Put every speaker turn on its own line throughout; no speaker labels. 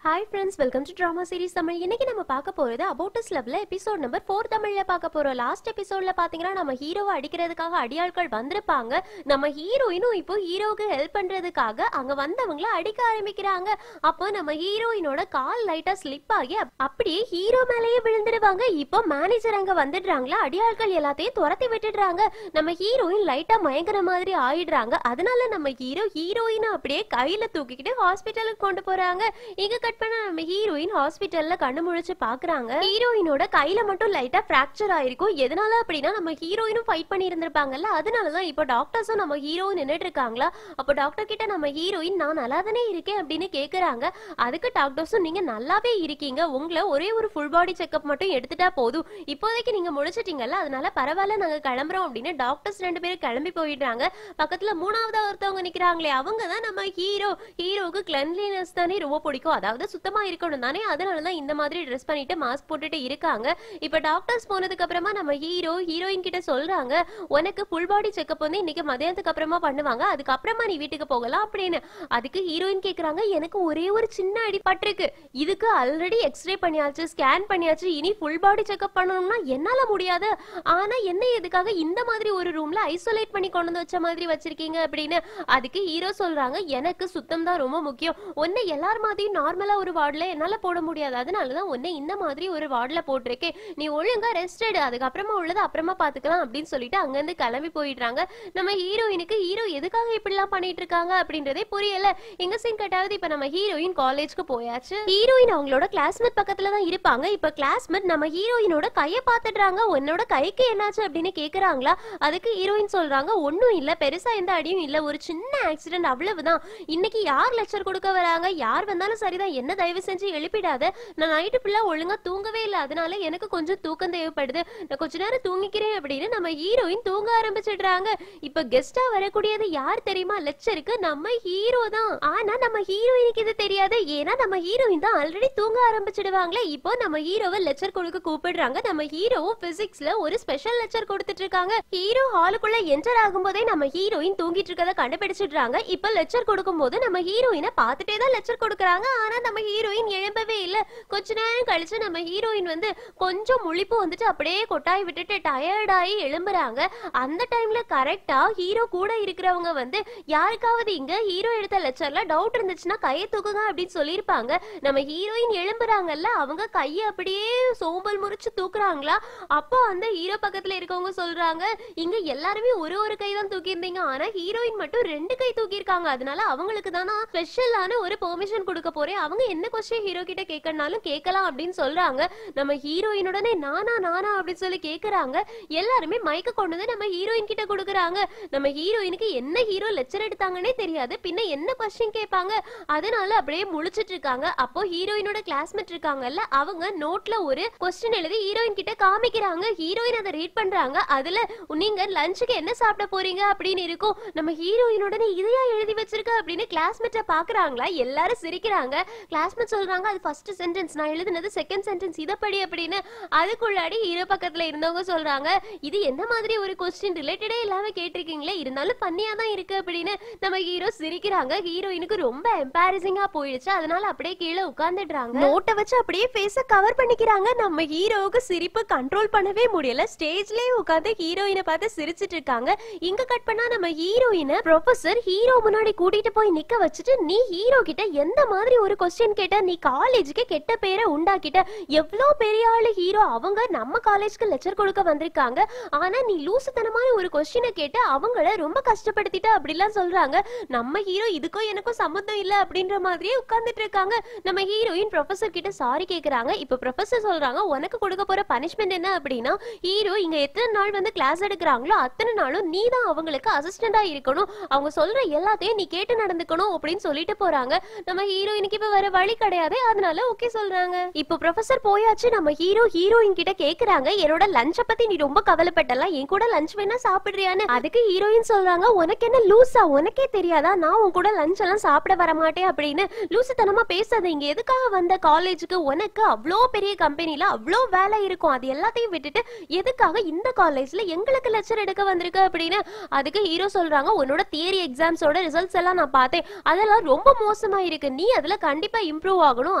Hi friends, welcome to drama series Tamil. இன்னைக்கு நம்ம பார்க்க போறது அபவுட் அஸ் லவ்ல எபிசோட் நம்பர் 4 தமிழ்ல பார்க்க போறோம். லாஸ்ட் எபிசோட்ல பாத்தீங்கன்னா நம்ம ஹீரோவை அடிக்கிறதுக்காக அடியாட்கள் வந்திருப்பாங்க. நம்ம ஹீரோயினும் இப்போ ஹீரோவுக்கு ஹெல்ப் பண்றதுக்காக அங்க வந்தவங்கள அடிக்க ஆரம்பிக்கிறாங்க. அப்போ நம்ம ஹீரோயினோட கால் லைட்டா ஸ்லிப் ஆகி அப்படியே ஹீரோ மேலேயே விழுந்துடுவாங்க. இப்போ மேனேஜர் அங்க வந்துடுறாங்களா, அடியாட்கள் எல்லாத்தையும் துரத்தி விட்டுடுறாங்க. நம்ம ஹீரோயின் லைட்டா மயங்குற மாதிரி ஆயிடுறாங்க. அதனால நம்ம ஹீரோயினை அப்படியே கையில தூக்கிக்கிட்டு ஹாஸ்பிட்டலுக்கு கொண்டு போறாங்க. இங்க நம்ம ஹீரோயின் ஹாஸ்பிட்டல்ல கண்ணு முழிச்சு பாக்குறாங்க. ஹீரோயினோட கையில மட்டும் லைட்டா பிராக்சர் ஆயிருக்கும். எதனால அப்படின்னா நம்ம ஹீரோயினும் ஃபைட் பண்ணி இருந்திருப்பாங்கல்ல, அதனாலதான் இப்போ டாக்டர்ஸும் நம்ம ஹீரோயின் நின்னுட்டு இருக்காங்களா. அப்போ டாக்டர் கிட்ட நம்ம ஹீரோயின் நான் நல்லாதானே இருக்கேன் அப்படின்னு கேக்குறாங்க. அதுக்கு டாக்டர்ஸும் நீங்க நல்லாவே இருக்கீங்க, உங்களை ஒரே ஒரு ஃபுல் பாடி செக்அப் மட்டும் எடுத்துட்டா போதும், இப்போதைக்கு நீங்க முடிச்சிட்டீங்கல்ல, அதனால பரவாயில்ல நாங்க கிளம்புறோம் அப்படின்னு டாக்டர்ஸ் 2 பேரும் கிளம்பி போயிடுறாங்க. பக்கத்துல மூணாவது ஒருத்தவங்க நிக்கிறாங்களே, அவங்கதான் நம்ம ஹீரோவுக்கு கிளென்லினஸ் தானே ரொம்ப பிடிக்கும், அதாவது சுத்தமா இருக்கணும் தானே, அதனாலதான் இந்த மாதிரி ட்ரெஸ் பண்ணிட்டு மாஸ்க் போட்டுட்டு இருக்காங்க. இப்ப டாக்டர்ஸ் போனதுக்கு அப்புறமா நம்ம ஹீரோயின் கிட்ட சொல்றாங்க, உனக்கு ஃபுல் பாடி செக்அப் வந்து இன்னைக்கு மதியானத்துக்கு அப்புறமா பண்ணுவாங்க, அதுக்கப்புறமா நீ வீட்டுக்கு போகலாம் அப்படின்னு. அதுக்கு ஹீரோயின் கேக்குறாங்க, எனக்கு ஒரே ஒரு சின்ன அடிபட்டிருக்கு, இதுக்கு ஆல்ரெடி எக்ஸ்ரே பண்ணியாச்சு, ஸ்கேன் பண்ணியாச்சு, இனி ஃபுல் பாடி செக்அப் பண்ணணும்னா என்னால முடியாது, ஆனா என்ன எதுக்காக இந்த மாதிரி ஒரு ரூம்ல ஐசோலேட் பண்ணி கொண்டு வச்ச மாதிரி வச்சிருக்கீங்க அப்படின்னு. அதுக்கு ஹீரோ சொல்றாங்க, எனக்கு சுத்தம் தான் ரொம்ப முக்கியம், உன்னை எல்லார் மாதிரியும் நார்மலா ஒரு வார்டுல என்னால போட முடியாது, அதனாலதான் உன்னை இந்த மாதிரி ஒரு வார்டுல போட்டிருக்கேன், நீ ஒழுங்கா ரெஸ்ட் எடு, அதுக்கப்புறமா உள்ளது அப்புறமா பாத்துக்கலாம் அப்படின்னு சொல்லிட்டு அங்க இருந்து கிளம்பி போயிடுறாங்க. நம்ம ஹீரோயினுக்கு ஹீரோ எதுக்காக இப்படி எல்லாம் பண்ணிட்டு இருக்காங்க அப்படின்றதே புரியல. எங்க சீன் கட்டாவது இப்ப நம்ம ஹீரோயின் காலேஜ்க்கு போயாச்சு. ஹீரோயின் அவங்களோட கிளாஸ்மேட் பக்கத்துல தான் இருப்பாங்க. இப்ப கிளாஸ்மேட் நம்ம ஹீரோயினோட கைய பாத்துடுறாங்க. உன்னோட கைக்கு என்னாச்சு அப்படின்னு கேக்குறாங்களா. அதுக்கு ஹீரோயின் சொல்றாங்க, ஒன்னும் இல்ல, பெருசா எந்த அடியும் இல்ல, ஒரு சின்ன ஆக்சிடென்ட் அவ்வளவுதான், இன்னைக்கு யார் லெக்சர் கொடுக்க வராங்க, யார் வந்தாலும் சரிதான், என்ன தயவு செஞ்சு எழுப்பிடாத, நான் நைட்டு ஃபுல்லா ஒழுங்கா தூங்கவே இல்லை, அதனால எனக்கு கொஞ்சம் தூக்கம் தேவைப்படுது, நான் கொஞ்ச நேரம் தூங்கிக்கிறேன் அப்படின்னு நம்ம ஹீரோயின் தூங்க ஆரம்பிச்சிடுறாங்க. இப்ப கெஸ்டா வரக்கூடியது யார் தெரியுமா, லெக்சருக்கு நம்ம ஹீரோ தான். ஆனா நம்ம ஹீரோயினுக்கு இது தெரியாது, ஏன்னா நம்ம ஹீரோயின் தான் ஆல்ரெடி தூங்க ஆரம்பிச்சிடுவாங்களே. இப்போ நம்ம ஹீரோவை லெக்சர் கொடுக்க கூப்பிடுறாங்க. நம்ம ஹீரோவும் பிசிக்ஸ்ல ஒரு ஸ்பெஷல் லெக்சர் கொடுத்துட்டு இருக்காங்க. ஹீரோ ஹாலுக்குள்ள என்டர் ஆகும்போதே நம்ம ஹீரோயின் தூங்கிட்டு இருக்கதை கண்டுபிடிச்சிடுறாங்க. இப்ப லெக்சர் கொடுக்கும் போது நம்ம ஹீரோயினை பார்த்துட்டே தான் லெக்சர் கொடுக்குறாங்க. ஆனா நம்ம ஹீரோயின் எழும்பவே இல்ல. கொஞ்ச நேரம் கழிச்சு நம்ம ஹீரோயின் வந்து கொஞ்சம் முழிப்பு வந்துட்டு அப்படியே கொட்டாய் விட்டுட்டு டயர்டாயி எழும்புறாங்க. அந்த டைம்ல கரெக்டா ஹீரோ கூட இருக்கிறவங்க வந்து, யாருக்காவது இங்க ஹீரோ எடுத்த லெக்சர்ல டவுட் இருந்துச்சுன்னா கையை தூக்குங்க அப்படின்னு சொல்லியிருப்பாங்க. நம்ம ஹீரோயின் எழும்புறாங்கல்ல, அவங்க கையை அப்படியே சோம்பல் முறிச்சு தூக்குறாங்களா. அப்போ அந்த ஹீரோ பக்கத்துல இருக்கவங்க சொல்றாங்க, இங்க எல்லாருமே ஒரு கை தான் தூக்கியிருந்தீங்க, ஆனா ஹீரோயின் மட்டும் 2 கை தூக்கியிருக்காங்க, அதனால அவங்களுக்கு தான் ஸ்பெஷலான ஒரு பெர்மிஷன் கொடுக்க போறேன், அவங்க என்ன கொஸ்டின் ஹீரோ கிட்ட கேட்கறனாலும் கேட்கலாம் அப்படின்னு சொல்றாங்க. நம்ம ஹீரோயினுடனே நானா அப்படின்னு சொல்லி கேக்குறாங்க. எல்லாருமே மைக்க கொண்டு வந்து நம்ம ஹீரோயின் கிட்ட கொடுக்குறாங்க. நம்ம ஹீரோயினுக்கு என்ன ஹீரோ லெக்சர் எடுத்தாங்கன்னே தெரியாது, பின்ன என்ன கொஸ்டின் கேட்பாங்க, அதனால அப்படியே முழிச்சிட்டு இருக்காங்க. அப்போ ஹீரோயினோட கிளாஸ்மேட் இருக்காங்கல்ல, அவங்க நோட்ல ஒரு கொஸ்டின் எழுதி ஹீரோயின் கிட்ட காமிக்கிறாங்க. ஹீரோயின் அதை ரீட் பண்றாங்க. அதுல நீங்க லஞ்சுக்கு என்ன சாப்பிட போறீங்க அப்படின்னு இருக்கும். நம்ம ஹீரோயினுடனே இதையா எழுதி வச்சிருக்க அப்படின்னு கிளாஸ்மேட்ட பாக்குறாங்களா. எல்லாரும் சிரிக்கிறாங்க. கிளாஸ்மேட் சொல்றாங்க, அது ஃபர்ஸ்ட் சென்டென்ஸ், நான் எழுதுனது செகண்ட் சென்டென்ஸ், இதப்படி அப்படின்னு. அதுக்குள்ளாடி ஹீரோ பக்கத்துல இருந்தவங்க சொல்றாங்க, இது என்ன மாதிரி ஒரு கொஸ்டின், ரிலேட்டடே இல்லாம கேட்டிருக்கீங்களே, இருந்தாலும் பண்ணியா தான் இருக்கு அப்படின்னு. நம்ம ஹீரோ சிரிக்கிறாங்க. ஹீரோயினுக்கு ரொம்ப எம்பாரசிங்கா போயிடுச்சு, அதனால அப்படியே கீழே உட்கார்ந்துடுறாங்க. நோட்டை வச்சு அப்படியே ஃபேஸ கவர் பண்ணிக்கிறாங்க. நம்ம ஹீரோவுக்கு சிரிப்பு கண்ட்ரோல் பண்ணவே முடியல. ஸ்டேஜ்லயே உட்கார்ந்து ஹீரோயினை பார்த்து சிரிச்சிட்டு இருக்காங்க. இங்க கட் பண்ணா நம்ம ஹீரோயினை ப்ரொஃபசர் ஹீரோ முன்னாடி கூட்டிட்டு போய் நிக்க வச்சுட்டு, நீ ஹீரோ கிட்ட எந்த மாதிரி ஒரு கொஸ்டின் கேட்ட, நீ காலேஜுக்கு கெட்ட பேரை உண்டாக்கிட்ட, எவ்வளவு பெரிய ஆளு ஹீரோ, அவங்க நம்ம காலேஜ்க்கு லெக்சர் கொடுக்க வந்திருக்காங்க, ஆனா நீ லூசுத்தனமான ஒரு கொஸ்டினை கேட்டு அவங்கள ரொம்ப கஷ்டப்படுத்திட்ட அப்படிலாம் சொல்றாங்க. நம்ம ஹீரோ இதுக்கும் எனக்கும் சம்மந்தம் இல்ல அப்படின்ற மாதிரியே உட்கார்ந்துட்டு இருக்காங்க. நம்ம ஹீரோயின் ப்ரொஃபசர் கிட்ட சாரி கேக்குறாங்க. இப்ப ப்ரொஃபசர் சொல்றாங்க, உனக்கு கொடுக்க போற பனிஷ்மெண்ட் என்ன அப்படின்னா, ஹீரோ இங்க எத்தனை நாள் வந்து கிளாஸ் எடுக்கிறாங்களோ அத்தனை நாளும் நீ தான் அவங்களுக்கு அசிஸ்டண்டா இருக்கணும், அவங்க சொல்ற எல்லாத்தையும் நீ கேட்டு நடந்துக்கணும் அப்படின்னு சொல்லிட்டு போறாங்க. நம்ம ஹீரோயினுக்கு இப்ப வேற வழி கிடையாது, அதனால ஓகே சொல்றாங்க. இப்போ ப்ரொஃபசர் போயாச்சு. நம்ம ஹீரோயின் கிட்ட கேக்குறாங்க, என்னோட லஞ்ச பத்தி நீ ரொம்ப கவலைப்பட்டல, என் கூட லஞ்ச் வேணா சாப்பிடுறியான்னு. அதுக்கு ஹீரோயின் சொல்றாங்க, உனக்கு என்ன லூசா, உனக்கே தெரியாதா நான் உன் கூட லஞ்ச் எல்லாம் சாப்பிட வர மாட்டேன் அப்படின்னு. லூசுத்தனமா பேசாத, இங்க எதுக்காக வந்த காலேஜுக்கு, உனக்கு அவ்வளோ பெரிய கம்பெனில அவ்வளோ வேலை இருக்கும், அது எல்லாத்தையும் விட்டுட்டு எதுக்காக இந்த காலேஜ்ல எங்களுக்கு லெக்சர் எடுக்க வந்திருக்கு அப்படின்னு. அதுக்கு ஹீரோ சொல்றாங்க, உன்னோட தியரி எக்ஸாம்ஸோட ரிசல்ட்ஸ் எல்லாம் நான் பார்த்தேன், அதெல்லாம் ரொம்ப மோசமா இருக்கு, நீ அதுல கண்டிப்பா கண்டிப்பா இம்ப்ரூவ் ஆகணும்,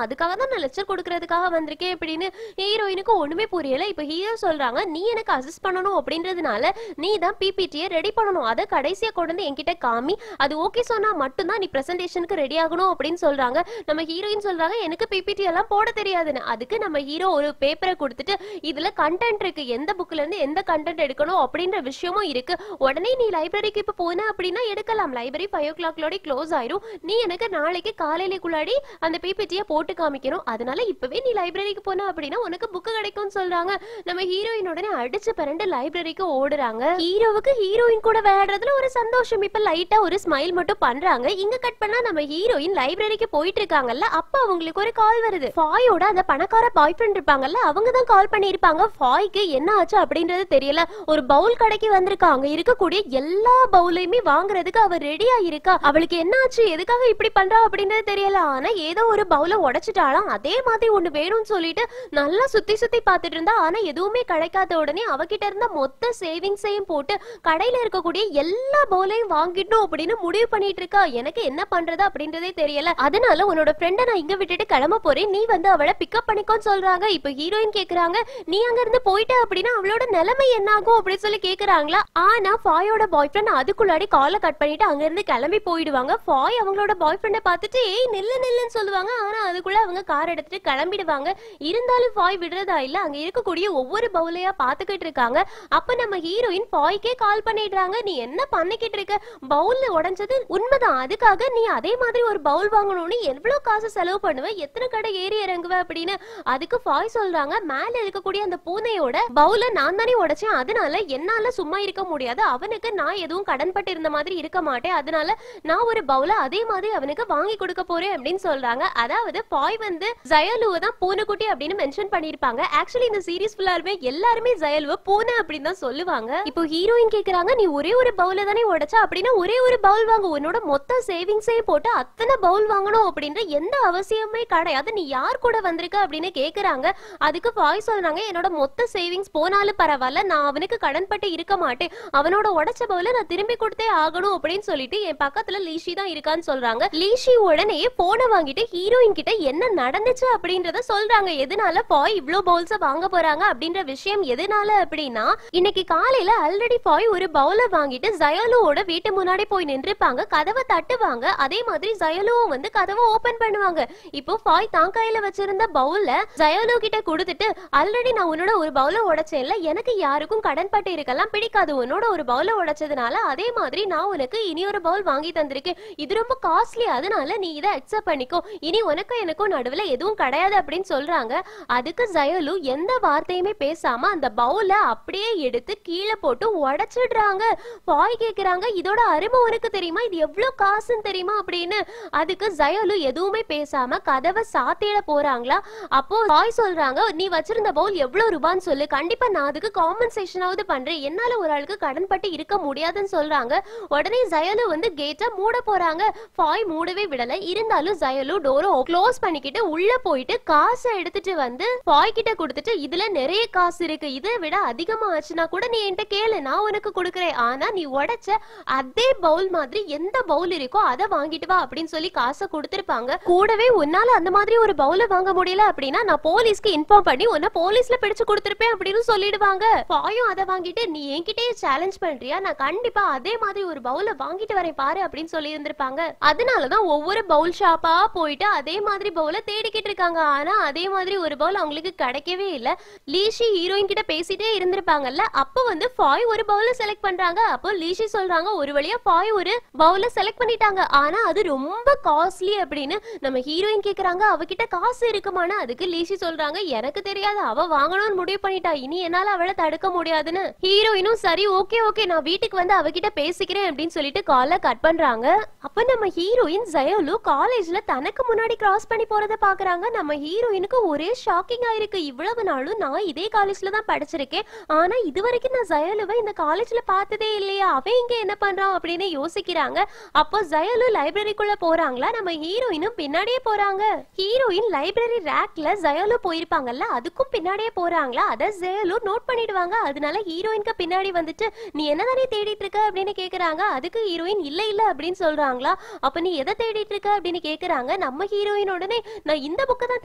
அதுக்காக தான் நான் லெக்சர் கொடுக்கறதுக்காக வந்திருக்கேன் அப்படின்னு ஹீரோயினுக்கு ஒண்ணுமே புரியல. இப்ப ஹீரோ சொல்றாங்க, நீ எனக்கு அசிஸ்ட் பண்ணணும் அப்படின்றதுனால நீ தான் பிபிடியை ரெடி பண்ணணும், அதை கடைசியா கொண்டு வந்து என்கிட்ட காமி, அது ஓகே சொன்னா மட்டும்தான் நீ பிரசன்டேஷனுக்கு ரெடி ஆகணும் அப்படின்னு சொல்றாங்க. நம்ம ஹீரோயின் சொல்றாங்க, எனக்கு பிபிடி எல்லாம் போட தெரியாதுன்னு. அதுக்கு நம்ம ஹீரோ ஒரு பேப்பரை கொடுத்துட்டு, இதுல கண்டென்ட் இருக்கு, எந்த புக்ல இருந்து எந்த கண்டென்ட் எடுக்கணும் அப்படின்ற விஷயமும் இருக்கு, உடனே நீ லைப்ரரிக்கு இப்ப போன அப்படின்னா எடுக்கலாம், லைப்ரரி 5 o'clock க்ளோஸ் ஆயிரும், நீ எனக்கு நாளைக்கு காலையிலக்குள்ளாடி அந்த பிபிடியை போட்டு காமிக்கணும், அதனால இப்பவே நீ லைப்ரரிக்கு போன அப்படின்னா உனக்கு புக் கிடைக்கும்னு சொல்றாங்க. நம்ம ஹீரோயின் உடனே அடிச்சு பரண்டு லைப்ரரிக்கு ஓடுறாங்க. ஹீரோவுக்கு ஹீரோயின் கூட விளையாடுறதுல ஒரு சந்தோஷம். இப்ப லைட்டா ஒரு ஸ்மைல் மட்டும் பண்றாங்க. இங்க கட் பண்ணா நம்ம ஹீரோயின் லைப்ரரிக்கு போயிட்டு இருக்காங்கல்ல, அப்ப அவங்களுக்கு ஒரு கால் வருது. ஃபாயோட அந்த பணக்கார பாய் ஃப்ரெண்ட் இருப்பாங்கல்ல, அவங்க தான் கால் பண்ணிருப்பாங்க. ஃபாய்க்கு என்ன ஆச்சு அப்படின்றது தெரியல, ஒரு பவுல் கடைக்கு வந்திருக்காங்க, இருக்கக்கூடிய எல்லா பவுலையுமே வாங்குறதுக்கு அவ ரெடியா இருக்கா. அவளுக்கு என்ன ஆச்சு, எதுக்காக இப்படி பண்றா அப்படின்றது தெரியல. ஆனா ஏதோ ஒரு பவுல உடைச்சிட்டாலாம், அதே மாதிரி ஒண்ணு வேணும்னு சொல்லிட்டு நல்லா சுத்தி சுத்தி பார்த்துட்டு இருந்தா. ஆனா எதுவுமே கிடைக்காத உடனே அவகிட்ட இருந்த மொத்த சேவிங்ஸையும் போட்டு கடையில இருக்கக்கூடிய எல்லா பவுலையும் வாங்கிட்டோம் அப்படின்னு முடிவு பண்ணிட்டு இருக்கா. எனக்கு என்ன பண்றது அப்படின்றதே தெரியல, அதனால உன்னோட ஃப்ரெண்டை நான் இங்க விட்டுட்டு கிளம்ப போறேன், நீ வந்து அவளை பிக்கப் பண்ணிக்கோன்னு சொல்றாங்க. இப்ப ஹீரோயின் கேக்குறாங்க, நீ அங்க இருந்து போயிட்ட அப்படின்னா அவளோட நிலைமை என்ன ஆகும் அப்படின்னு சொல்லி கேக்குறாங்களா. ஆனா ஃபாயோட பாய் ஃப்ரெண்ட் அதுக்குள்ளாடி காலை கட் பண்ணிட்டு அங்க இருந்து கிளம்பி போயிடுவாங்க. ஃபாய் அவங்களோட பாய் ஃப்ரெண்டை பார்த்துட்டு ஏய் நில்லு நில்லுன்னு சொல்லுவாங்க. ஆனா அதுக்குள்ள அவங்க கார் எடுத்துட்டு கிளம்பிடுவாங்க. இருந்தாலும் ஃபாய் விடுறதா இல்ல, அங்க இருக்கக்கூடிய ஒவ்வொரு பவுலையா பாத்துக்கிட்டு இருக்காங்க. அப்ப நம்ம ஹீரோயின் ஃபாய்க்கே கால் பண்ணிடுறாங்க, நீ என்ன பண்ணிக்கிட்டு இருக்க, பவுல்ல உடைஞ்சது உண்மைதான், அதுக்காக நீ அதே மாதிரி ஒரு பவுல் வாங்கணும்னு எவ்வளவு காசு செலவு பண்ணுவ, எத்தனை கடை ஏறி இறங்குவ அப்படின்னு. அதுக்கு ஃபாய் சொல்றாங்க, மேல இருக்கக்கூடிய அந்த பூனையோட பவுல நான் தானே உடைச்சேன், அதனால என்னால சும்மா இருக்க முடியாது, அவனுக்கு நான் எதுவும் கடன்பட்டு இருந்த மாதிரி இருக்க மாட்டேன், அதனால நான் ஒரு பவுல அதே மாதிரி அவனுக்கு வாங்கி கொடுக்க போறேன் அப்படின்னு சொல்றாங்க. அதாவது ஃபாய் வந்து ஜயலுவை தான் பூனைக்குட்டி அப்படின்னு மென்ஷன் பண்ணிருப்பாங்க. ஆக்சுவலி இந்த சீரிஸ் ஃபுல்லாருமே எல்லாருமே ஜயலுவை பூனை அப்படின்னு தான் சொல்லுவாங்க. இப்போ ஹீரோயின் கேக்குறாங்க, நீ ஒரே ஒரு பவுல தானே உடைச்சா, அப்படின்னா ஒரே ஒரு பவுல் வாங்க, உன்னோட மொத்த சேவிங்ஸையும் போட்டு அத்தனை பவுல் வாங்கணும் அப்படின்ற எந்த அவசியமே கிடையாது, நீ யார் கூட வந்திருக்க அப்படின்னு கேக்குறாங்க. அதுக்கு ஃபாய் சொல்றாங்க, என்னோட மொத்த சேவிங்ஸ் போனாலும் பரவாயில்ல, நான் அவனுக்கு கடன்பட்டு இருக்க மாட்டேன், அவனோட உடைச்ச பவுல நான் திரும்பி கொடுத்தே ஆகணும் அப்படின்னு சொல்லிட்டு என் பக்கத்துல லீஷி தான் இருக்கான்னு சொல்றாங்க. லீஷி உடனே போனை வாங்கிட்டு ஹீரோயின் கிட்ட என்ன நடந்துச்சு அப்படின்றத சொல்றாங்க. எதனால ஃபாய் இவ்ளோ பவுல்ஸ் வாங்க போறாங்க அப்படின்ற விஷயம் எதனால அப்படின்னா, இன்னைக்கு காலையில ஆல்ரெடி ஃபாய் ஒரு பவுல வாங்கிட்டு ஜயலுவோட வீட்டு முன்னாடி போய் நின்றுப்பாங்க, கதவை தட்டுவாங்க, அதே மாதிரி ஜயலுவும் வந்து கதவை ஓபன் பண்ணுவாங்க. இப்போ ஃபாய் தான் கையில வச்சிருந்த பவுல ஜயலு கிட்ட கொடுத்துட்டு, ஆல்ரெடி நான் உன்னோட ஒரு பவுல உடைச்சேன்ல, எனக்கு யாருக்கும் கடன்பட்டு இருக்கலாம் பிடிக்காது, உன்னோட ஒரு பவுல உடைச்சதுனால அதே மாதிரி நான் உனக்கு இனி ஒரு பவுல் வாங்கி தந்திருக்கேன், இது ரொம்ப காஸ்ட்லி, அதனால நீ இதை அக்செப்ட் பண்ணிக்கோ, இனி உனக்கும் எனக்கும் நடுவுல எதுவும் கிடையாது அப்படின்னு சொல்றாங்க. அதுக்கு ஜயலு எந்த வார்த்தையுமே பேசாம அந்த பவுல அப்படியே எடுத்து கீழே போட்டு உடைச்சிடுறாங்க. ஃபாய் கேக்குறாங்க, இதோட அருமை உனக்கு தெரியுமா, இது எவ்வளவு காசுன்னு தெரியுமா அப்படின்னு. அதுக்கு ஜயலு எதுவுமே பேசாம கதவை சாத்திட போறாங்களா. அப்போ ஃபாய் சொல்றாங்க, நீ வச்சிருந்த பவுல் எவ்வளவு ரூபான்னு சொல்லு, கண்டிப்பா நான் அதுக்கு காம்பன்சேஷனாவது பண்றேன், என்னால ஒரு ஆளுக்கு கடன்பட்டு இருக்க முடியாதுன்னு சொல்றாங்க. உடனே ஜயலு வந்து கேட்டை மூட போறாங்க. ஃபாய் மூடவே விடல, இருந்தாலும் ஜயலு டோரை க்ளோஸ் பண்ணிக்கிட்டு உள்ள போயிட்டு காசை எடுத்துட்டு வந்து ஃபாய் கிட்ட கொடுத்துட்டு, இதுல நிறைய காசு இருக்கு, இதை விட அதிகமா ஆச்சுன்னா கூட நீ என்கிட்ட கேளு, நான் உனக்கு கொடுக்குறேன், ஆனா நீ உடைச்ச அதே பவுல் மாதிரி எந்த பவுல் இருக்கோ அதை வாங்கிட்டு வா அப்படின்னு சொல்லி காசை கொடுத்திருப்பாங்க. கூடவே உன்னால அந்த மாதிரி ஒரு பவுல வாங்க முடியல அப்படின்னா நான் போலீஸ்க்கு இன்ஃபார்ம் பண்ணி உன்னை போலீஸ்ல பிடிச்சு கொடுத்திருப்பேன் அப்படின்னு சொல்லிடுவாங்க. ஃபாயும் அதை வாங்கிட்டு, நீ என்கிட்டயே சேலஞ்ச் பண்றியா, நான் கண்டிப்பா அதே மாதிரி ஒரு பவுல வாங்கிட்டு வரேன் பாரு அப்படின்னு சொல்லி இருந்திருப்பாங்க. அதனாலதான் ஒவ்வொரு பவுல் ஷாப்பா போயிட்டு அதே மாதிரி பவுல தேடிக்கிட்டு இருக்காங்க. ஆனா அதே மாதிரி ஒரு பவுல் அவங்களுக்கு கிடைக்கவே இல்ல. லீஷி ஹீரோயின் கிட்ட பேசிட்டே இருந்திருப்பாங்கல்ல, அப்போ வந்து ஃபாய் ஒரு பவுல செலக்ட் பண்றாங்க. அப்போ லீஷி சொல்றாங்க, ஒரு வழியா ஃபாய் ஒரு பவுல செலக்ட் பண்ணிட்டாங்க, ஆனா அது ரொம்ப காஸ்ட்லி அப்படின்னு. நம்ம ஹீரோயின் கேக்குறாங்க, அவகிட்ட காசு இருக்குமானா. அதுக்கு லீஷி சொல்றாங்க, எனக்கு தெரியாது, அவ வாங்கணும்னு முடிவு பண்ணிட்டா, இனி என்னால அவளை தடுக்க முடியாதுன்னு. ஹீரோயினும் சரி ஓகே ஓகே நான் வீட்டுக்கு வந்து அவகிட்ட பேசிக்கிறேன் அப்படின்னு சொல்லிட்டு காலை கட் பண்றாங்க. அப்ப நம்ம ஹீரோயின் ஜயலு காலேஜ்ல தனக்கு முன்னாடி கிராஸ் பண்ணி போறத பாக்குறாங்க. நம்ம ஹீரோயினுக்கு ஒரே ஷாக்கிங்கா இருக்கு, இவ்வளவு நாளும் நான் இதே காலேஜ்ல தான் படிச்சிருக்கேன், ஆனா இது வரைக்கும் நான் ஜயலுவை இந்த காலேஜ்ல பார்த்ததே இல்லையா, அவன் இங்க என்ன பண்றான் அப்படின்னு யோசிக்கிறாங்க. அப்போ ஜயலு லைப்ரரிக்குள்ள போறாங்களா, நம்ம ஹீரோயினும் பின்னாடியே போறாங்க. ஹீரோயின் லைப்ரரி ரேக்ல ஜயலு போயிருப்பாங்கல்ல, அதுக்கும் பின்னாடியே போறாங்களா, அத ஜயலு நோட் பண்ணிடுவாங்க. அதனால ஹீரோயினுக்கு பின்னாடி வந்துட்டு, நீ என்னதானே தேடிட்டு இருக்க அப்படின்னு கேக்குறாங்க. அதுக்கு ஹீரோயின் இல்ல இல்ல அப்படின்னு சொல்றாங்களா. அப்ப நீ எதை தேடிட்டு இருக்க அப்படின்னு கேக்குறாங்க. நம்ம ஹீரோயின் உடனே நான் இந்த புக்கை தான்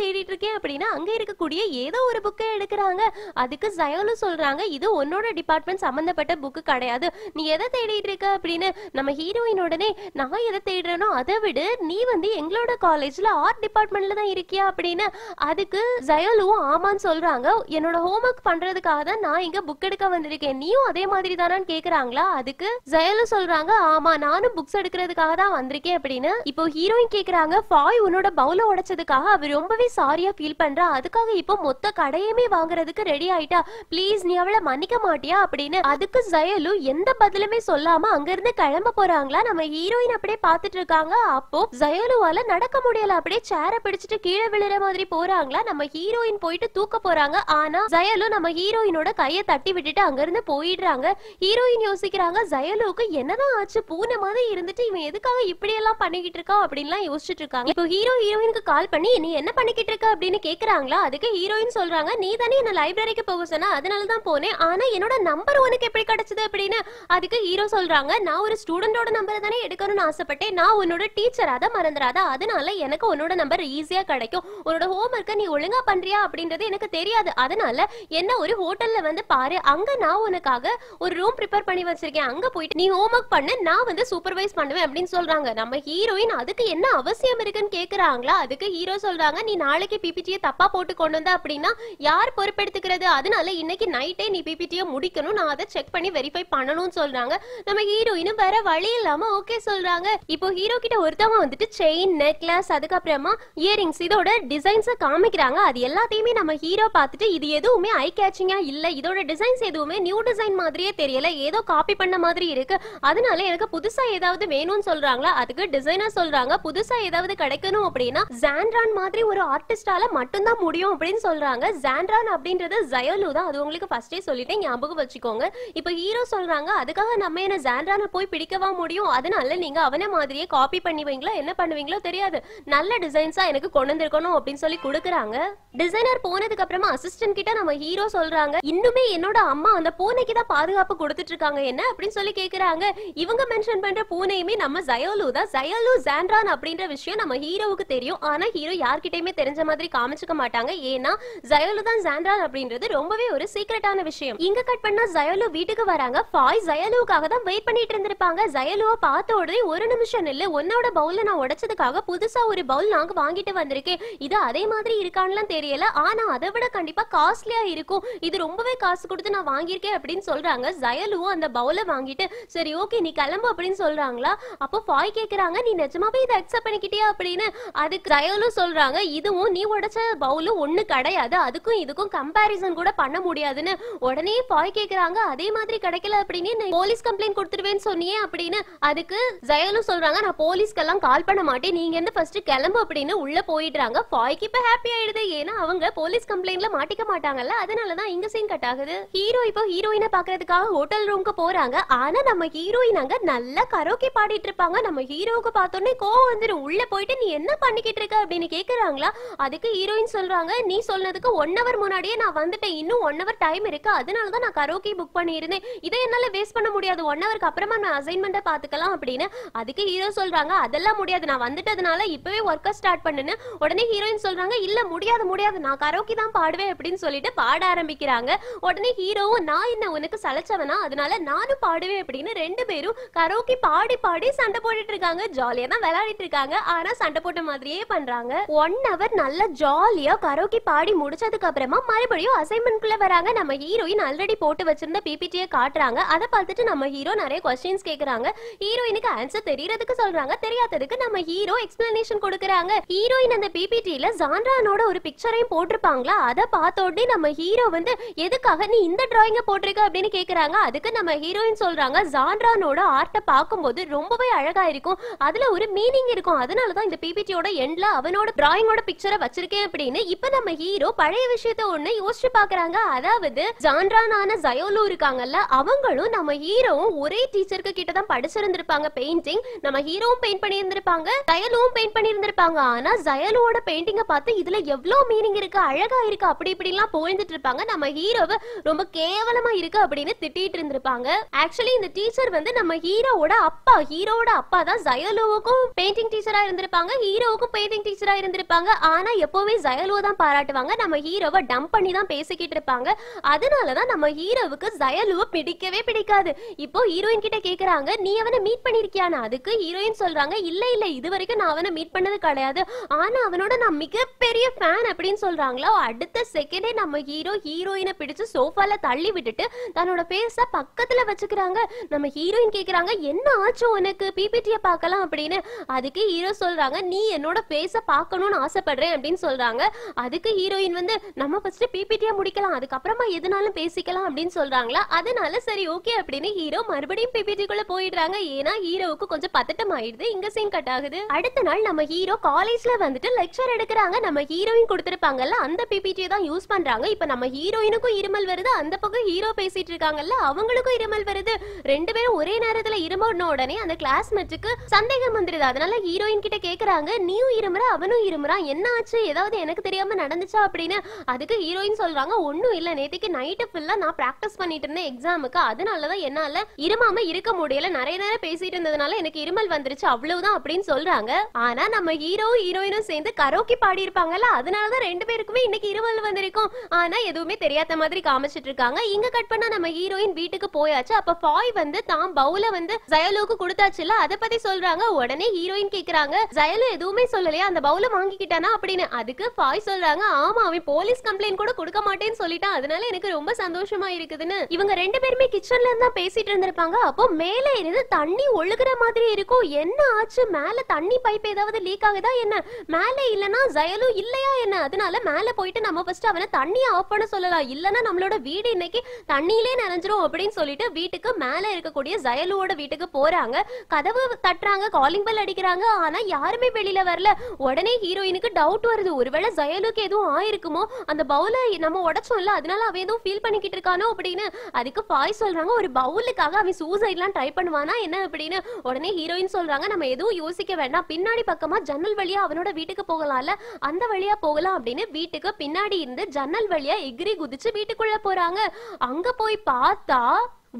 தேடிட்டு இருக்கேன் அப்படின்னா அங்க இருக்கக்கூடிய ஏதோ ஒரு புக்கை எடுக்கிறாங்க. அதுக்கு ஜயோலு சொல்றாங்க இது உன்னோட டிபார்ட்மெண்ட் சம்பந்தப்பட்ட புக்கு கிடையாது, நீ எதை தேடிட்டு இருக்க அப்படின்னு. நம்ம ஹீரோயின் உடனே நான் எதை தேடுறேனோ அதை விட நீ எங்களோட காலேஜ்ல ஆர்ட் டிபார்ட்மெண்ட்ல தான் இருக்கியா அப்படின்னு. அதுக்கு ஜயோலுவும் ஆமான்னு சொல்றாங்க. என்னோட ஹோம்ஒர்க் பண்றதுக்காக தான் நான் இங்க புக் எடுக்க வந்திருக்கேன், நீயும் அதே மாதிரி தானான்னு கேக்குறாங்களா. அதுக்கு ஜயோலு சொல்றாங்க ஆமா நானும் புக்ஸ் எடுக்கிறதுக்காக தான் வந்திருக்கேன் அப்படின்னு. இப்போ ஹீரோயின் கேக்குறாங்க ஃபாய் உன்னோட பவுல உடைச்சதுக்காக அவ ரொம்பவே சாரியா ஃபீல் பண்றா, அதுக்காக இப்போ மொத்த கடையுமே வாங்குறதுக்கு ரெடி ஆயிட்டா, ப்ளீஸ் நீ அவளை மன்னிக்க மாட்டியா அப்படின்னு. அதுக்கு ஜயோலு எந்த பதிலுமே சொல்லாம அங்க இருந்து கிளம்ப போறாங்களா. நம்ம ஹீரோயின் அப்படியே பாத்துட்டு இருக்காங்க. அப்போ ஜயோலுவால நடக்க முடியல, அப்படியே சேரை பிடிச்சிட்டு கீழே விழுற மாதிரி போறாங்களா. நம்ம ஹீரோயின் போயிட்டு தூக்க போறாங்க. ஆனா ஜயோலு நம்ம ஹீரோயினோட கையை தட்டி விட்டுட்டு அங்க இருந்து போயிடுறாங்க. ஹீரோயின் யோசிக்கிறாங்க ஜயோலுக்கு என்னதான் ஆச்சு, பூனை மாதிரி இருந்துட்டு இவன் எதுக்காக இப்படி எல்லாம் பண்ணிக்கிட்டு இருக்கா அப்படின்லாம் யோசிச்சுட்டு இருக்காங்க. இப்போ ஹீரோயினுக்கு கால் பண்ணி நீ என்ன பண்ணிக்கிட்டு இருக்க அப்படின்னு கேக்குறாங்களா. அதுக்கு ஹீரோயின் சொல்றாங்க நீ தானே என்ன லைப்ரரிக்கு போக சொன்னா அதனாலதான் போனேன், ஆனா என்னோட நம்பர் உனக்கு எப்படி கிடைச்சது அப்படின்னு. அதுக்கு ஹீரோ சொல்றாங்க நான் ஒரு ஸ்டூடெண்டோட நம்பரை தானே எடுக்கணும்னு ஆசைப்பட்டேன், நான் உன்னோட டீச்சர், அதை மறந்துடாத, அதனால எனக்கு உன்னோட நம்பர் ஈஸியா கிடைக்கும், உன்னோட ஹோம்ஒர்க்கை நீ ஒழுங்கா பண்றியா அப்படின்றது எனக்கு தெரியாது, அதனால என்ன ஒரு ஹோட்டல்ல பாரு, அங்க நான் உனக்காக ஒரு ரூம் ப்ரிப்பேர் பண்ணி வச்சிருக்கேன், அங்க போயிட்டு நீ ஹோம்ஒர்க் பண்ணு, நான் சூப்பர்வைஸ் பண்ணுவேன் அப்படின்னு சொல்றாங்க. நம்ம ஹீரோயின் அதுக்கு என்ன அவசியம் இருக்குன்னு கேக்குறாங்களா. அதுக்கு ஹீரோ சொல்றாங்க நீ நாளைக்கு பிபிடியை தப்பா போட்டு கொண்டு வந்த அப்படின்னா யார் பொறுப்பெடுத்துக்கிறது, அதனால இன்னைக்கு நைட்டே நீ பிபிடியை முடிக்கணும், நான் அதை செக் பண்ணி வெரிஃபை பண்ணணும்னு சொல்றாங்க. நம்ம ஹீரோயினும் வேற வழி இல்லாம ஓகே சொல்றாங்க. இப்போ ஹீரோ கிட்ட ஒருத்தவங்க செயின், நெக்லஸ், அதுக்கப்புறமா இயரிங்ஸ் இதோட டிசைன்ஸை காமிக்கிறாங்க. அது எல்லாத்தையுமே நம்ம ஹீரோ பார்த்துட்டு இது எதுவுமே ஐ கேச்சிங்கா இல்ல, இதோட டிசைன்ஸ் எதுவுமே நியூ டிசைன் மாதிரியே தெரியல, ஏதோ காப்பி பண்ண மாதிரி இருக்கு, அதனால எனக்கு புதுசா ஏதாவது வேணும்னு சொல்றாங்களா. அதுக்கு டிசைனர் சொல்றாங்க புதுசா ஏதாவது கிடைக்கணும் அப்படின்னா ஜான்ட்ரான் மாதிரி ஒரு ஆர்டிஸ்டால மட்டும்தான் முடியும் அப்படின்னு சொல்றாங்க. ஜான்ட்ரான் அப்படின்றது ஜயோலு தான், அது உங்களுக்கு ஃபர்ஸ்டே சொல்லிட்டேன், ஞாபகம் வச்சுக்கோங்க. இப்போ ஹீரோ சொல்றாங்க அதுக்காக நம்ம என்ன ஜான்ட்ரானை போய் பிடிக்கவா முடியும், அதனால நீங்க அவனை மாதிரியே காப்பி பண்ணுவீங்களோ என்ன பண்ணுவீங்களோ தெரியாது, நல்ல டிசைன்ஸா எனக்கு கொண்டு வந்திருக்கணும் அப்படின்னு சொல்லி கொடுக்குறாங்க. டிசைனர் போனதுக்கு அப்புறமா அசிஸ்டன்ட் கிட்ட நம்ம ஹீரோ சொல்றாங்க இன்னுமே என்னோட அம்மா அந்த பூனைக்கு தான் பாதுகாப்பு கொடுத்துட்டு இருக்காங்க என்ன அப்படின்னு சொல்லி கேக்குறாங்க. இவங்க மென்ஷன் பண்ற பூனையுமே நம்ம ஜயோலு தான். ஜயோலு ஜான்ட்ரான் அப்படின்ற விஷயம் நம்ம ஹீரோவுக்கு தெரியும், ஆனா ஹீரோ யார்கிட்டயுமே தெரிஞ்ச மாதிரி காமிச்சுக்க மாட்டாங்க, ஏன்னா ஜயோலு தான் ஜான்ட்ரான் அப்படின்றது ரொம்பவே ஒரு சீக்ரெட்டான விஷயம். இங்க கட் பண்ணா ஜயோலு வீட்டுக்கு வராங்க. ஃபாய் ஜயோலுவுக்காக தான் வெயிட் பண்ணிட்டு இருந்திருப்பாங்க. ஜயோலுவை பார்த்த உடனே ஒரு நிமிஷம் இல்ல, உன்னோட பவுல நான் உடைச்சதுக்காக புதுசா ஒரு பவுல் நாங்க வாங்கிட்டு வந்திருக்கேன், இது அதே மாதிரி இருக்கான்னு தெரியல, ஆனா அதை விட கண்டிப்பா காஸ்ட்லியா இருக்கும், இது ரொம்பவே காசு கொடுத்து நான் வாங்கியிருக்கேன் அப்படின்னு சொல்றாங்க. ஜயோலுவும் அந்த பவுலை வாங்கிட்டு சரி ஓகே நீ கிளம்பு அப்படின்னு சொல்றாங்களா. அப்போ ஃபாய் கேக்குறாங்க நீ நிஜமாவே இதை அக்செப்ட் பண்ணிக்கிட்டியா அப்படின்னு. அதுக்கு ஜயோலு சொல்றாங்க இதுவும் நீ உடைச்ச பவுலும் ஒண்ணு கிடையாது, அதுக்கும் இதுக்கும் கம்பாரிசன் கூட பண்ண முடியாதுன்னு. உடனே ஃபாய் கேக்குறாங்க அதே மாதிரி கிடைக்கல அப்படின்னு போலீஸ் கம்ப்ளைண்ட் கொடுத்துருவேன்னு சொன்னியே அப்படின்னு. அதுக்கு ஜயோலு சொல்றாங்க நான் போலீஸ்க்கெல்லாம் கால் பண்ண மாட்டேன், நீங்க இருந்து ஃபர்ஸ்ட் கிளம்பு அப்படின்னு உள்ள போயிடுறாங்க. ஃபாய்க்கு இப்ப ஹாப்பி ஆயிடுது, ஏன்னா அவங்க போலீஸ் கம்ப்ளைண்ட்ல மாட்டிக்க மாட்டாங்கல்ல, அதனாலதான் இங்க சீன் கட் ஆகுது. ஹீரோ இப்போ ஹீரோயினை பாக்குறதுக்காக ஹோட்டல் ரூம்க்கு போறாங்க. ஆனா நம்ம ஹீரோயின் அங்க நல்லா கரோக்கி பாடிட்டு இருப்பாங்க. நம்ம ஹீரோவுக்கு பார்த்தோன்னே கோவம் வந்துடும், உள்ள போயிட்டு நீ என்ன பண்ணிக்கிட்டு இருக்க அப்படின்னு கேக்குறாங்களா. அதுக்கு ஹீரோயின் சொல்றாங்க நீ சொன்னதுக்கு 1 hour முன்னாடியே நான் வந்துட்டேன், இன்னும் 1 hour டைம் இருக்கு, அதனாலதான் நான் கரோக்கி புக் பண்ணியிருந்தேன், இதை என்னால வேஸ்ட் பண்ண முடியாது, 1 hourக்கு அப்புறமா நான் அசைன்மெண்ட்டை பாத்துக்கலாம் அப்படின்னு. அதுக்கு ஹீரோ சொல்றாங்க அதெல்லாம் முடியாது, நான் வந்துட்டதுனால இப்பவே ஒர்க்கை ஸ்டார்ட் பண்ணுன்னு. உடனே ஹீரோயின் சொல்றாங்க இல்ல முடியாது முடியாது, நான் கரோக்கி தான் பாடுவேன் அப்படின்னு சொல்லிட்டு பாட ஆரம்பிக்கிறாங்க. உடனே ஹீரோவும் நான் என்ன உனக்கு சலைச்சவனா, அதனால நானும் பாடுவேன் அப்படின்னு 2 பேரும் கரோக்கி பாடி பாடி சண்டை போட்டுட்டு இருக்காங்க. ஜாலியா தான் விளையாடிட்டு இருக்காங்க, ஆனா சண்டை போட்ட மாதிரியே பண்றாங்க. 1 hour நல்லா ஜாலியா கரோக்கி பாடி முடிச்சதுக்கு அப்புறமா மறுபடியும் அசைன்மெண்ட் குள்ள வராங்க. நம்ம ஹீரோயின் ஆல்ரெடி போட்டு வச்சிருந்த பிபிடியை காட்டுறாங்க. அதை பார்த்துட்டு நம்ம ஹீரோ நிறைய क्वेश्चंस கேக்குறாங்க. ஹீரோயினுக்கு ஆன்சர் தெரியறதுக்கு சொல்றாங்க, தெரியாததுக்கு நம்ம ஹீரோ எக்ஸ்பிளனேஷன் கொடுக்கறாங்க. ஹீரோயின் அந்த பிபிடில ஜான்ட்ரானோட ஒரு பிக்சரையும் போட்டுருப்பாங்களா, அதை பார்த்த உடனே நம்ம ஹீரோ எதுக்காக நீ இந்த டிராயிங்க போட்டிருக்க அப்படின்னு கேக்குறாங்க. அதுக்கு நம்ம ஹீரோயின் சொல்றாங்க ஜான்ட்ரானோட ஆர்ட்டை பார்க்கும்போது ரொம்பவே அழகா இருக்கும், அதுல ஒரு மீனிங் இருக்கும், அதனாலதான் இந்த பிபிடியோட எண்ட்ல அவனோட டிராயிங்கோட பிக்சரை வச்சிருக்கேன் அப்படின்னு. இப்ப நம்ம ஹீரோ பழைய விஷயத்த ஒண்ணு யோசிச்சு பாக்குறாங்க. அதாவது ஜான்ட்ரானான ஜயோலு இருக்காங்கல்ல, அவங்களும் நம்ம ஹீரோவும் ஒரே டீச்சருக்கு கிட்ட தான் படிச்சிருந்திருப்பாங்க பெயிண்டிங். நம்ம ஹீரோவும் பெயிண்ட் பண்ணி இருந்திருப்பாங்க, ஜயோலுவும் பெயிண்ட் பண்ணி இருந்திருப்பாங்க. ஆனா ஜயோலுவோட பெயிண்டிங்க பார்த்து இதுல எவ்வளவு மீனிங் இருக்கு, அழகா இருக்கு, அப்படி இப்படி எல்லாம் போயிட்டு இருப்பாங்க. நம்ம ஹீரோவை ரொம்ப கேவலமா இருக்கு அப்படின்னு திட்டிட்டு இருந்திருப்பாங்க. ஆக்சுவலி இந்த டீச்சர் நம்ம ஹீரோவோட அப்பா தான் ஜயோலுவுக்கும் பெயிண்டிங் டீச்சரா இருந்திருப்பாங்க. இருந்திருப்பாங்க, ஹீரோவுக்கும் பெயிண்டிங் டீச்சரா இருந்திருப்பாங்க. ஆனா எப்பவுமே ஜயலுவை தான் பாராட்டுவாங்க, நம்ம ஹீரோவை டம்ப் பண்ணி தான் பேசிக்கிட்டு இருப்பாங்க. அதனாலதான் நம்ம ஹீரோவுக்கு ஜயலுவை பிடிக்கவே பிடிக்காது. இப்போ ஹீரோயின் கிட்ட கேக்குறாங்க, நீ அவனை மீட் பண்ணிருக்கியானா? அதுக்கு ஹீரோயின் சொல்றாங்க, இல்ல இல்ல இது வரைக்கும் நான் அவனை மீட் பண்ணது கிடையாது, ஆனா அவனோட நான் மிகப்பெரிய ஃபேன் அப்படின்னு சொல்றாங்களா. அடுத்த செகண்டே நம்ம ஹீரோயினை பிடிச்சு சோஃபால தள்ளி விட்டுட்டு தன்னோட ஃபேஸ பக்கத்துல வச்சுக்கிறாங்க. நம்ம ஹீரோயின் கேக்குறாங்க, என்ன ஆச்சு உனக்கு, பிபிடிய பார்க்கலாம் அப்படின்னு. அதுக்கு ஹீரோ சொல்றாங்க, நீ என்னோட ஃபேஸ பார்க்கணும்னு ஆசைப்படுறேன் அப்படின்னு சொல்றாங்க. அதுக்கு ஹீரோயின் வந்து, நம்ம ஃபர்ஸ்ட் பிபிடிய முடிக்கலாம், அதுக்கப்புறமா எதுனாலும் பேசிக்கலாம் அப்படின்னு சொல்றாங்களா. அதனால சரி ஓகே அப்படின்னு ஹீரோ மறுபடியும் பிபிடிக்குள்ள போயிடுறாங்க. ஏன்னா ஹீரோவுக்கு கொஞ்சம் பதட்டம் ஆயிடுது. இங்க சீன் கட் ஆகுது. அடுத்த நாள் நம்ம ஹீரோ காலேஜ்ல வந்துட்டு லெக்சர் எடுக்கிறாங்க. நம்ம ஹீரோயின் கொடுத்திருப்பாங்கல்ல அந்த பிபிடியை தான் யூஸ் பண்றாங்க. இப்ப நம்ம ஹீரோயினுக்கும் இருமல் வருது, அந்த பக்கம் ஹீரோ பேசிட்டு இருக்காங்கல்ல அவங்களுக்கும் இருமல் வருது. ரெண்டு பேரும் ஒரே நேரத்துல இருமன உடனே அந்த கிளாஸ்மேட்டுக்கு சந்தேகம் வந்துருது. அதனால ஹீரோயின் கிட்ட கேக்குறாங்க, நீயும் இருமுற அவனும் இருமுறா, என்ன ஆச்சு, ஏதாவது எனக்கு தெரியாம நடந்துச்சா அப்படின்னு. அதுக்கு ஹீரோயின் சொல்றாங்க, ஒண்ணும் இல்ல, நேத்துக்கு நைட்டு ஃபுல்லா நான் பிராக்டிஸ் பண்ணிட்டு இருந்தேன் எக்ஸாமுக்கு, அதனாலதான் என்னால இருமாம இருக்க முடியல, நிறைய நேரம் பேசிட்டு இருந்ததுனால எனக்கு இருமல் வந்துருச்சு அவ்வளவுதான் அப்படின்னு சொல்றாங்க. ஆனா நம்ம ஹீரோயினும் சேர்ந்து கரோக்கி பாடி இருப்பாங்கல்ல, அதனாலதான் ரெண்டு பேருக்குமே இன்னைக்கு இருமல் வந்திருக்கும். ஆனா எதுவுமே தெரியாத மாதிரி காமிச்சிட்டு இருக்காங்க. இங்க கட் பண்ணா நம்ம ஹீரோயின் வீட்டுக்கு போயாச்சு. அப்ப ஃபாய் வந்து தான் பவுல வந்து ஜயலுக்கு கொடுத்தாச்சுல, அத பத்தி சொல்றாங்க. உடனே ஹீரோயின் கேக்குறாங்க, ஜயலு எதுவுமே சொல்லலையா, அந்த பவுல வாங்கிக்கிட்டானா அப்படின்னு. அதுக்கு ஃபாய் சொல்றாங்க, ஆமா அவன் போலீஸ் கம்ப்ளைண்ட் கூட கொடுக்க மாட்டேன்னு சொல்லிட்டான், அதனால எனக்கு ரொம்ப சந்தோஷமா இருக்குதுன்னு. இவங்க ரெண்டு பேருமே கிச்சன்ல இருந்தா பேசிட்டு இருந்திருப்பாங்க. அப்போ மேல இருந்து தண்ணி ஒழுகுற மாதிரி இருக்கும். என்ன ஆச்சு, மேல தண்ணி பைப் ஏதாவது லீக் ஆகுதா என்ன, மேல இல்லனா ஜயலு இல்லையா என்ன, அதனால மேல போயிட்டு நம்ம ஃபர்ஸ்ட் அவனை தண்ணி ஆஃப் பண்ண சொல்லலாம், இல்லனா நம்மளோட வீடு இன்னைக்கு தண்ணியிலே நனைஞ்சிரும் அப்படின்னு சொல்லிட்டு வீட்டுக்கு மேல இருக்கக்கூடிய ஜயலுவோட வீட்டுக்கு போறாங்க. கதவு தட்டுறாங்க, காலிங் பெல் அடிக்கிறாங்க, ஆனா யாருமே வெளியில வரல. உடனே ஹீரோயினுக்கு டவுட் வருது, ஒருவேளை ஜயலுக்கு எதுவும் ஆயிருக்குமோ, அந்த பவுல நம்ம உடைச்சோம்ல அதனால அவன் எதுவும் ஃபீல் பண்ணிக்கிட்டு இருக்கானோ அப்படின்னு. அதுக்கு ஃபாய் சொல்றாங்க, ஒரு பவுலுக்காக அவன் சூசைட்லாம் ட்ரை பண்ணுவானா என்ன அப்படின்னு. உடனே ஹீரோயின் சொல்றாங்க, நம்ம எதுவும் யோசிக்க வேண்டாம், பின்னாடி பக்கமா ஜன்னல் வழியா அவனோட வீட்டுக்கு போகலாம்ல, அந்த வழியா போகலாம் அப்படின்னு வீட்டுக்கு பின்னாடி இருந்து ஜன்னல் வழியா எகிரி குதிச்சு வீட்டுக்குள்ள போறாங்க. அங்க போய் பார்த்தா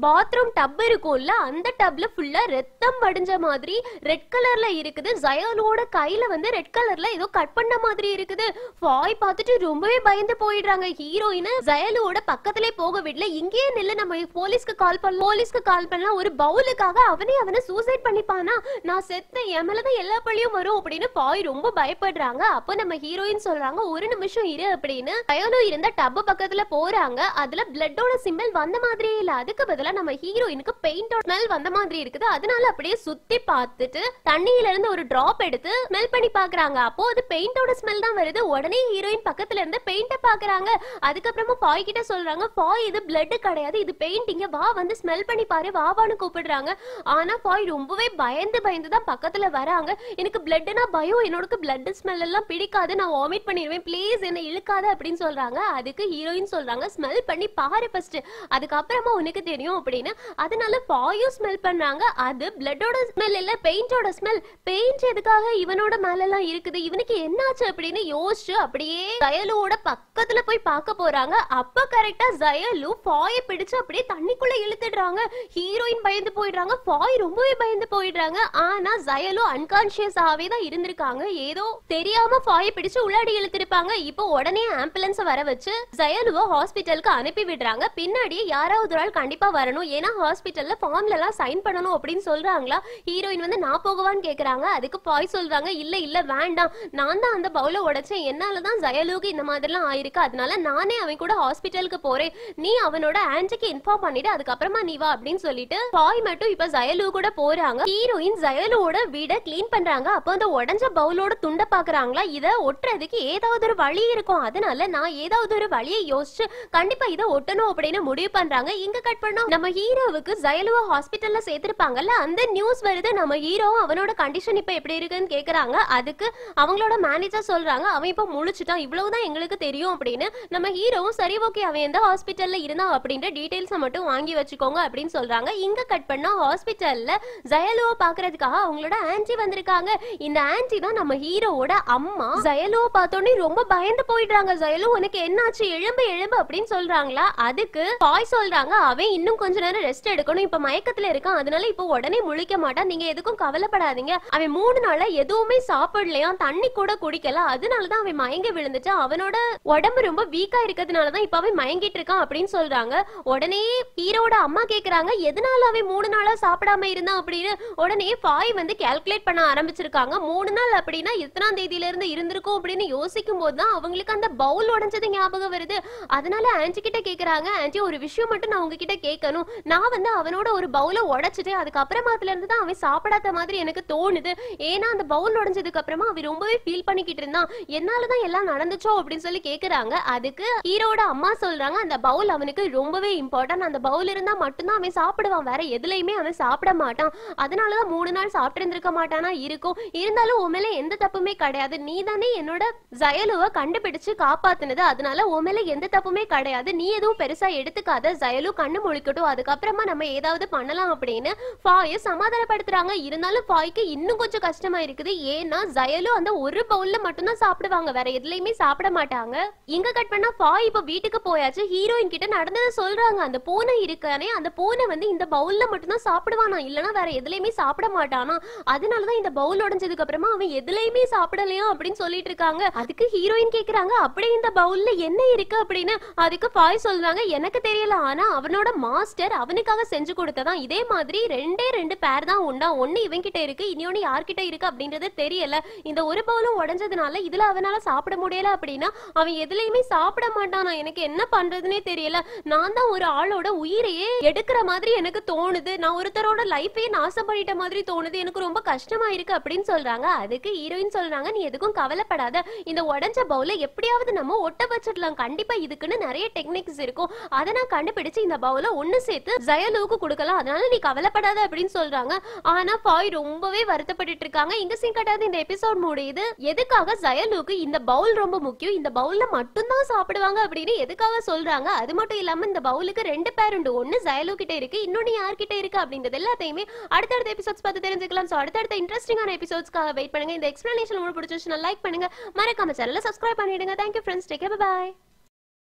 பாத்ரூம் டப் இருக்கும்ல, அந்த டப்ல ஃபுல்லா ரத்தம் வடிஞ்ச மாதிரி ரெட் கலர்ல இருக்குது. ஜயலுவோட கையில வந்து ரெட் கலர்ல ஏதோ கட் பண்ண மாதிரி இருக்குது. ஃபாய் பார்த்துட்டு ரொம்பவே பயந்து போயிடுறாங்க. ஹீரோயின் ஜயலுவோட பக்கத்திலே போக விடல, இங்கேயே நில்ல, நம்ம போலீஸ்க்கு கால் பண்ணலாம், ஒரு பவுலுக்காக அவனை சூசைட் பண்ணிப்பானா, நான் செத்த, என் மேலதான் எல்லா பழியும் வரும் அப்படின்னு ஃபாய் ரொம்ப பயப்படுறாங்க. அப்போ நம்ம ஹீரோயின் சொல்றாங்க, ஒரு நிமிஷம் இரு அப்படின்னு. ஜயலு இருந்த டப் பக்கத்துல போறாங்க. அதுல பிளட்டோட சிம்பிள் வந்த மாதிரியே இல்ல, அதுக்கு நம்ம ஹீரோயினுக்கு பெயிண்டோட ஸ்மெல் வந்த மாதிரி இருக்குது. அதனால அப்படியே சுத்தி பார்த்துட்டு தண்ணியில இருந்து ஒரு டிராப் எடுத்து ஸ்மெல் பண்ணி பாக்குறாங்க. அப்போ அது பெயிண்டோட ஸ்மெல் தான் வருது. உடனே ஹீரோயின் பக்கத்துல இருந்து பெயிண்ட பாக்குறாங்க. அதுக்கப்புறமா ஃபாய் கிட்ட சொல்றாங்க, ஃபாய் இது பிளட் கிடையாது, இது பெயிண்டிங்க, வா வந்து ஸ்மெல் பண்ணி பாரு, வாவான்னு கூப்பிடுறாங்க. ஆனா ஃபாய் ரொம்பவே பயந்து தான் பக்கத்துல வராங்க. எனக்கு பிளட்னா பயம், என்னோட பிளட் ஸ்மெல் எல்லாம் பிடிக்காது, நான் வாமிட் பண்ணிடுவேன், ப்ளீஸ் என்ன இழுக்காத அப்படின்னு சொல்றாங்க. அதுக்கு ஹீரோயின் சொல்றாங்க, ஸ்மெல் பண்ணி பாரு ஃபர்ஸ்ட், அதுக்கப்புறமா உனக்கு தெரியும் அப்படின்னு. அதனால ஃபாயும் ஸ்மெல் பண்றாங்க. அது பிளட்டோட ஸ்மெல் இல்ல, பெயிண்டோட ஸ்மெல். பெயிண்ட் எதுக்காக இவனோட மேல எல்லாம் இருக்குது, இவனுக்கு என்னாச்சு அப்படின்னு யோசிச்சு அப்படியே ஜயலுவோட பக்கத்துல போய் பார்க்க போறாங்க. அப்ப கரெக்டா ஜயலு ஃபாயை பிடிச்சு அப்படியே தண்ணிக்குள்ள இழுத்துடுறாங்க. ஹீரோயின் பயந்து போயிடுறாங்க, ஃபாய் ரொம்பவே பயந்து போயிடுறாங்க. ஆனா ஜயலு அன்கான்ஷியஸாவே தான் இருந்திருக்காங்க, ஏதோ தெரியாம ஃபாயை பிடிச்சு உள்ளாடி இழுத்திருப்பாங்க. இப்போ உடனே ஆம்புலன்ஸ் வர வச்சு ஜயலுவை ஹாஸ்பிட்டலுக்கு அனுப்பி விடுறாங்க. பின்னாடியே யாராவது ஒரு ஆள் கண்டிப்பா வரணும், ஏன்னா ஹாஸ்பிட்டல்ல ஃபார்ம்ல எல்லாம் சைன் பண்ணணும் அப்படின்னு சொல்றாங்களா. ஹீரோயின் வந்து நான் போகவான்னு கேக்குறாங்க. அதுக்கு பாய் சொல்றாங்க, இல்ல வேண்டாம், நான் தான் அந்த பவுல உடைச்சேன், என்னாலதான் ஜயலுக்கு இந்த மாதிரி எல்லாம் ஆயிருக்கு, அதனால நானே அவன் கூட ஹாஸ்பிட்டலுக்கு போறேன், நீ அவனோட ஆன்ட்டிக்கு இன்ஃபார்ம் பண்ணிட்டு அதுக்கப்புறமா நீ வா அப்படின்னு சொல்லிட்டு பாய் மட்டும் இப்ப ஜயலு கூட போறாங்க. ஹீரோயின் ஜயலுவோட வீட கிளீன் பண்றாங்க. அப்போ அந்த உடைஞ்ச பவுலோட துண்ட பாக்குறாங்களா, இத ஒட்டுறதுக்கு ஏதாவது ஒரு வழி இருக்கும், அதனால நான் ஏதாவது ஒரு வழியை யோசிச்சு கண்டிப்பா இதை ஒட்டணும் அப்படின்னு முடிவு பண்றாங்க. இங்க கட் பண்ணோம், நம்ம ஹீரோவுக்கு ஜயலுவ ஹாஸ்பிட்டல்ல சேர்த்திருப்பாங்கல்ல, அந்த நியூஸ் வருது. நம்ம ஹீரோ அவனோட கண்டிஷன் இப்ப எப்படி இருக்குன்னு கேக்குறாங்க. அதுக்கு அவங்களோட மேனேஜர் சொல்றாங்க, அவன் இப்ப முழிச்சிட்டான், இவ்வளவுதான் எங்களுக்கு தெரியும் அப்படின்னு. நம்ம ஹீரோவும் சரி ஓகே, அவன் எந்த ஹாஸ்பிட்டல்ல இருந்தா அப்படின்ற டீடைல்ஸ் மட்டும் வாங்கி வச்சுக்கோங்க அப்படின்னு சொல்றாங்க. இங்க கட் பண்ணா ஹாஸ்பிட்டல்ல ஜயலுவ பாக்குறதுக்காக அவங்களோட ஆன்ட்டி வந்திருக்காங்க. இந்த ஆன்ட்டி தான் நம்ம ஹீரோவோட அம்மா. ஜயலுவ பார்த்தோன்னே ரொம்ப பயந்து போயிடுறாங்க. ஜயலு உனக்கு என்னாச்சு, எழும்பு அப்படின்னு சொல்றாங்களா. அதுக்கு பாய் சொல்றாங்க, அவன் இன்னும் கொஞ்ச நேரம் ரெஸ்ட் எடுக்கணும், இப்ப மயக்கத்துல இருக்கான், அதனால இப்ப உடனே முழிக்க மாட்டான், நீங்க எதுக்கும் கவலைப்படாதீங்க. அவன் 3 நாளா எதுவுமே சாப்பிடலையா, தண்ணி கூட குடிக்கல, அதனாலதான் அவன் மயங்கி விழுந்துட்டு அவனோட உடம்பு ரொம்ப வீக்கா இருக்கிறதுனாலதான் இப்ப அவன் மயங்கிட்டு இருக்கான் அப்படின்னு சொல்றாங்க. உடனே ஹீரோட அம்மா கேக்குறாங்க எதனால அவன் 3 நாளா சாப்பிடாம இருந்தான் அப்படின்னு. உடனே ஃபாய் வந்து கால்குலேட் பண்ண ஆரம்பிச்சிருக்காங்க. 3 நாள் அப்படின்னா எத்தனாம் தேதியில இருந்து இருந்திருக்கும் அப்படின்னு யோசிக்கும் போதுதான் அவங்களுக்கு அந்த பவுல் உடைஞ்சது ஞாபகம் வருது. அதனால ஆன்ட்டி கிட்ட கேக்குறாங்க, ஆன்ட்டி ஒரு விஷயம் மட்டும் நான் உங்ககிட்ட கேட்கணும், நான் வந்து அவனோட ஒரு பவுலை உடைச்சிட்டு அதுக்கப்புறமாத்துல இருந்து தான் அவன் சாப்பிடாத மாதிரி எனக்கு தோணுது. ஏன்னா அந்த பவுல் உடைஞ்சதுக்கு அப்புறமா அவன் ரொம்பவே ஃபீல் பண்ணிக்கிட்டு இருந்தான், என்னாலதான் எல்லாம் நடந்துச்சோ அப்படின்னு சொல்லி கேக்குறாங்க. அதுக்கு ஹீரோட அம்மா சொல்றாங்க அந்த பவுல் அவனுக்கு ரொம்பவே இம்பார்ட்டன்ட், அந்த பவுல் இருந்தா மட்டும்தான் அவன் சாப்பிடுவான், வேற எதுலயுமே அவன் சாப்பிட மாட்டான், அதனாலதான் 3 நாள் சாப்பிட்டு இருந்திருக்க மாட்டானா இருக்கும். இருந்தாலும் உன் மேல எந்த தப்புமே கிடையாது, நீ தானே என்னோட ஜயலுவை கண்டுபிடிச்சு காப்பாத்துனது, அதனால உன் மேல எந்த தப்புமே கிடையாது, நீ எதுவும் பெருசா எடுத்துக்காத, ஜயலு கண்ணு முழிக்கட்டும், அதுக்கப்புறமா நம்ம ஏதாவது பண்ணலாம் அப்படின்னு ஃபாயை சமாதானப்படுத்துறாங்க. இருந்தாலும் ஃபாய்க்கு இன்னும் கொஞ்சம் கஷ்டமா இருக்குது. ஏன்னா ஜயலு அந்த ஒரு பவுல்ல மட்டும்தான் சாப்பிடுவாங்க, வேற எதுலயுமே சாப்பிட மாட்டாங்க. இங்க கட் பண்ணா ஃபாய் இப்ப வீட்டுக்கு போயாச்சு. ஹீரோயின் கிட்ட நடந்ததை சொல்றாங்க. அந்த பூனை இருக்கானே, அந்த பூனை வந்து இந்த பவுல்ல மட்டும்தான் சாப்பிடுவானா, இல்லனா வேற எதுலயுமே சாப்பிட மாட்டானா, அதனாலதான் இந்த பவுல் உடைஞ்சதுக்கு அப்புறமா அவன் எதுலயுமே சாப்பிடலையா அப்படின்னு சொல்லிட்டு இருக்காங்க. அதுக்கு ஹீரோயின் கேக்குறாங்க அப்படி இந்த பவுல்ல என்ன இருக்கு அப்படின்னு. அதுக்கு ஃபாய் சொல்றாங்க எனக்கு தெரியல, ஆனா அவனோட மாஸ்டர் அவனுக்காக செஞ்சு கொடுத்ததான், இதே மாதிரி 2 பேர் தான் உண்டா, ஒன்னு இவன் கிட்ட இருக்கு, இன்னொன்னு யார்கிட்ட இருக்கு அப்படின்றது தெரியல, இந்த ஒரு பவுலும் உடைஞ்சதுனால இதுல அவனால சாப்பிட முடியல அப்படின்னா அவன் எதுலயுமே சாப்பிட மாட்டானா, எனக்கு என்ன பண்றதுன்னே தெரியல, நான் தான் ஒரு ஆளோட உயிரையே எடுக்கிற மாதிரி எனக்கு தோணுது, நான் ஒருத்தரோட லைஃபே நாசம் பண்ணிட்ட மாதிரி தோணுது, எனக்கு ரொம்ப கஷ்டமா இருக்கு அப்படின்னு சொல்றாங்க. அதுக்கு ஹீரோயின் சொல்றாங்க நீ எதுக்கும் கவலைப்படாத, இந்த உடைஞ்ச பவுல எப்படியாவது நம்ம ஒட்ட வச்சிடலாம், கண்டிப்பா இதுக்குன்னு நிறைய டெக்னிக்ஸ் இருக்கும், அதை நான் கண்டுபிடிச்சு இந்த பவுல ஒன்னு சேர்த்து ஜயலுவுக்கு கொடுக்கலாம், அதனால நீ கவலைப்படாத அப்படின்னு சொல்றாங்க. ஆனா ஃபாய் ரொம்பவே வருத்தப்பட்டு இருக்காங்க. இங்க சீக்கிரட்டாவது இந்த எபிசோட் முடியுது. எதுக்காக ஜயலுவுக்கு இந்த பவுல் ரொம்ப முக்கியம், இந்த பவுல்ல மட்டும்தான் சாப்பிடுவாங்க அப்படின்னு எதுக்காக சொல்றாங்க. அது மட்டும் இல்லாம இந்த பவுலுக்கு 2 பேர் உண்டு, ஒன்னு ஜயலு கிட்ட இருக்கு, இன்னொன்னு யார்கிட்ட இருக்கு அப்படின்றது எல்லாத்தையுமே அடுத்தடுத்த எபிசோட்ஸ் பார்த்து தெரிஞ்சுக்கலாம். சோ அடுத்தடுத்த இன்ட்ரெஸ்டிங்கான எபிசோட்ஸ்க்காக வெயிட் பண்ணுங்க. இந்த எக்ஸ்பிளனேஷன் உங்களுக்கு பிடிச்சிருச்சுன்னா லைக் பண்ணுங்க, மறக்காம சேனலை சப்ஸ்கிரைப் பண்ணிடுங்க. Thank you friends, take care, bye by.